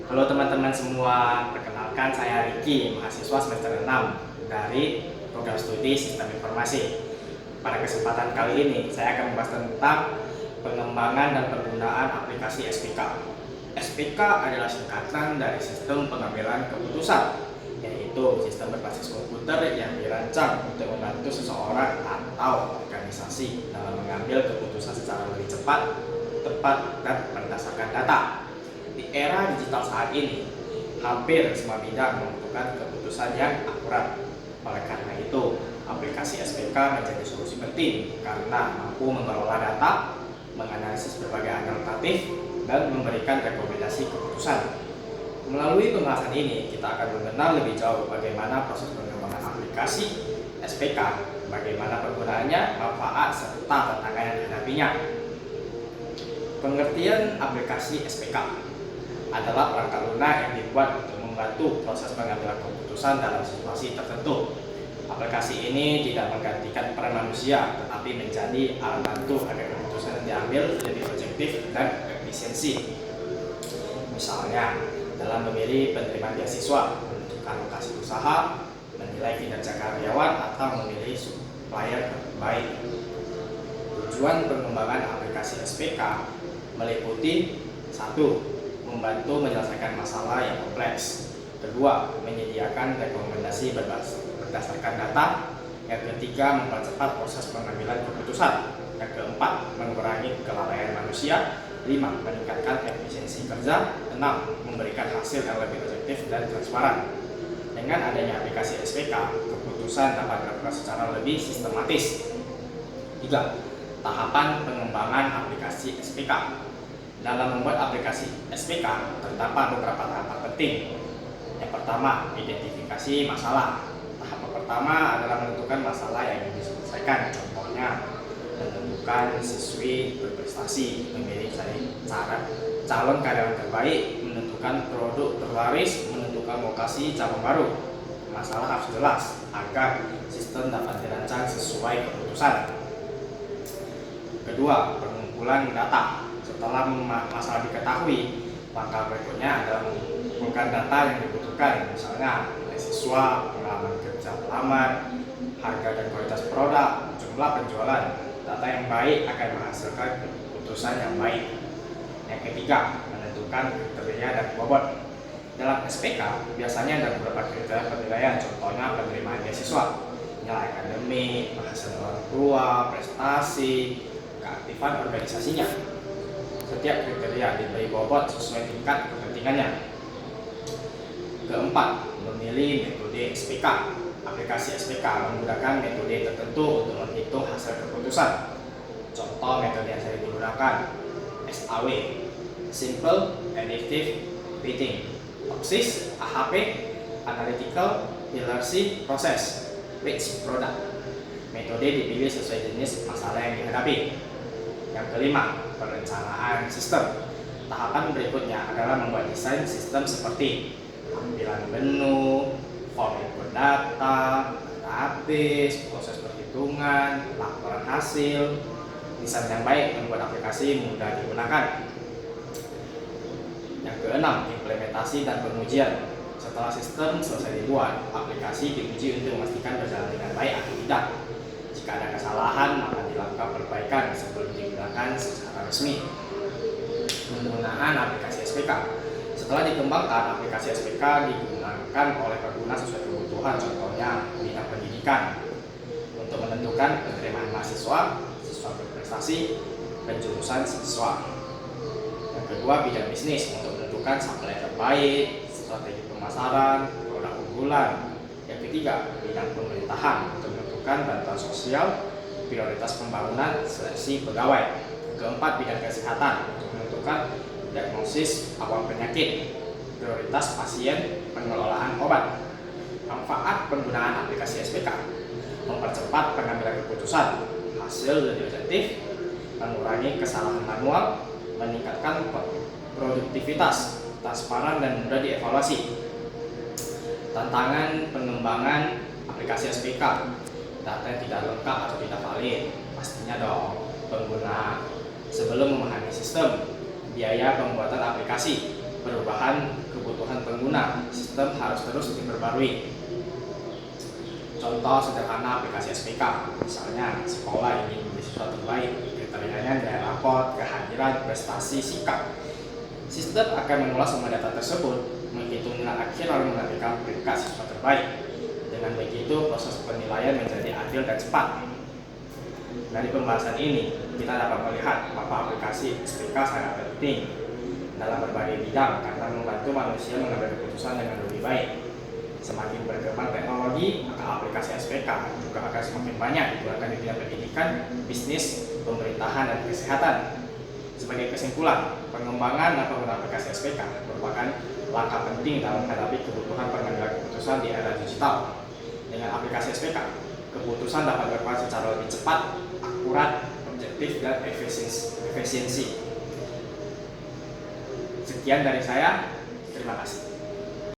Halo teman-teman semua, perkenalkan saya Riki, mahasiswa semester 6 dari program studi Sistem Informasi. Pada kesempatan kali ini, saya akan membahas tentang pengembangan dan penggunaan aplikasi SPK. SPK adalah singkatan dari Sistem Pengambilan Keputusan, yaitu sistem berbasis komputer yang dirancang untuk membantu seseorang atau organisasi dalam mengambil keputusan secara lebih cepat, tepat, dan berdasarkan data. Di era digital saat ini, hampir semua bidang membutuhkan keputusan yang akurat. Oleh karena itu, aplikasi SPK menjadi solusi penting karena mampu mengelola data, menganalisis berbagai alternatif, dan memberikan rekomendasi keputusan. Melalui pembahasan ini, kita akan mengenal lebih jauh bagaimana proses pengembangan aplikasi SPK, bagaimana penggunaannya, manfaat, serta tantangan yang dihadapinya. Pengertian aplikasi SPK adalah perangkat lunak yang dibuat untuk membantu proses pengambilan keputusan dalam situasi tertentu. Aplikasi ini tidak menggantikan peran manusia, tetapi menjadi alat bantu agar keputusan yang diambil lebih objektif dan efisiensi. Misalnya, dalam memilih penerimaan beasiswa, menentukan lokasi usaha, menilai kinerja karyawan, atau memilih supplier terbaik. Tujuan pengembangan aplikasi SPK meliputi 1. Membantu menyelesaikan masalah yang kompleks. Kedua, menyediakan rekomendasi berdasarkan data. Yang ketiga, mempercepat proses pengambilan keputusan. Yang keempat, mengurangi kelalaian manusia. 5. Meningkatkan efisiensi kerja. 6. Memberikan hasil yang lebih objektif dan transparan. Dengan adanya aplikasi SPK, keputusan dapat dilakukan secara lebih sistematis. 3. Tahapan pengembangan aplikasi SPK. Dalam membuat aplikasi SPK, terdapat beberapa tahapan penting. Yang pertama, identifikasi masalah. Tahap pertama adalah menentukan masalah yang ingin diselesaikan. Contohnya, menentukan siswi berprestasi, memilih calon karyawan terbaik, menentukan produk terlaris, menentukan lokasi cabang baru. Masalah harus jelas agar sistem dapat dirancang sesuai keputusan. Kedua, pengumpulan data. Setelah masalah diketahui, langkah berikutnya adalah mengumpulkan data yang dibutuhkan, misalnya nilai siswa, pengalaman kerja pelamar, harga dan kualitas produk, jumlah penjualan. Data yang baik akan menghasilkan keputusan yang baik. Yang ketiga, menentukan kriteria dan bobot. Dalam SPK, biasanya ada beberapa kriteria penilaian, contohnya penerimaan beasiswa, nilai akademik, penghasilan orang tua, prestasi, keaktifan organisasinya. Setiap kriteria diberi bobot sesuai tingkat kepentingannya. Keempat, memilih metode SPK. Aplikasi SPK menggunakan metode tertentu untuk menghitung hasil keputusan. Contoh metode yang sering digunakan: SAW, Simple Additive Weighting, TOPSIS, AHP, Analytical Hierarchy Process, Rich Product. Metode dipilih sesuai jenis masalah yang dihadapi. Yang kelima, perencanaan sistem. Tahapan berikutnya adalah membuat desain sistem seperti tampilan menu, form input data, database, proses perhitungan, laporan hasil. Desain yang baik membuat aplikasi mudah digunakan. Yang keenam, implementasi dan pengujian. Setelah sistem selesai dibuat, aplikasi diuji untuk memastikan berjalan dengan baik atau tidak. Jika ada kesalahan, maka dilakukan perbaikan sebelum digunakan secara resmi. Penggunaan aplikasi SPK. Setelah dikembangkan, aplikasi SPK digunakan oleh pengguna sesuai kebutuhan, contohnya bidang pendidikan, untuk menentukan penerimaan mahasiswa, siswa berprestasi, penjurusan siswa. Yang kedua, bidang bisnis, untuk menentukan supplier terbaik, strategi pemasaran, produk unggulan. Yang ketiga, bidang pemerintahan, untuk menentukan bantuan sosial, prioritas pembangunan, seleksi pegawai. Keempat, bidang kesehatan, untuk menentukan diagnosis awal penyakit, prioritas pasien, pengelolaan obat. Manfaat penggunaan aplikasi SPK: mempercepat pengambilan keputusan, hasil lebih objektif, mengurangi kesalahan manual, meningkatkan produktivitas, transparan dan mudah dievaluasi. Tantangan pengembangan aplikasi SPK: data yang tidak lengkap atau tidak valid, pastinya dong. Pengguna sebelum memahami sistem, biaya pembuatan aplikasi, perubahan kebutuhan pengguna, sistem harus terus diperbarui. Contoh sederhana aplikasi SPK, misalnya sekolah ingin menjadi siswa terbaik, kriterianya nilai rapot, kehadiran, prestasi, sikap. Sistem akan mengolah semua data tersebut, menghitung nilai akhir lalu menampilkan peringkat siswa terbaik. Dengan begitu, proses penilaian menjadi adil dan cepat. Dari pembahasan ini, kita dapat melihat bahwa aplikasi SPK sangat penting dalam berbagai bidang karena membantu manusia mengambil keputusan dengan lebih baik. Semakin berkembang teknologi, maka aplikasi SPK juga akan semakin banyak digunakan di bidang pendidikan, bisnis, pemerintahan, dan kesehatan. Sebagai kesimpulan, pengembangan dan penggunaan aplikasi SPK merupakan langkah penting dalam menghadapi kebutuhan pengambilan keputusan di era digital. Dengan aplikasi SPK, keputusan dapat dilakukan secara lebih cepat, akurat, objektif, dan efisiensi. Sekian dari saya, terima kasih.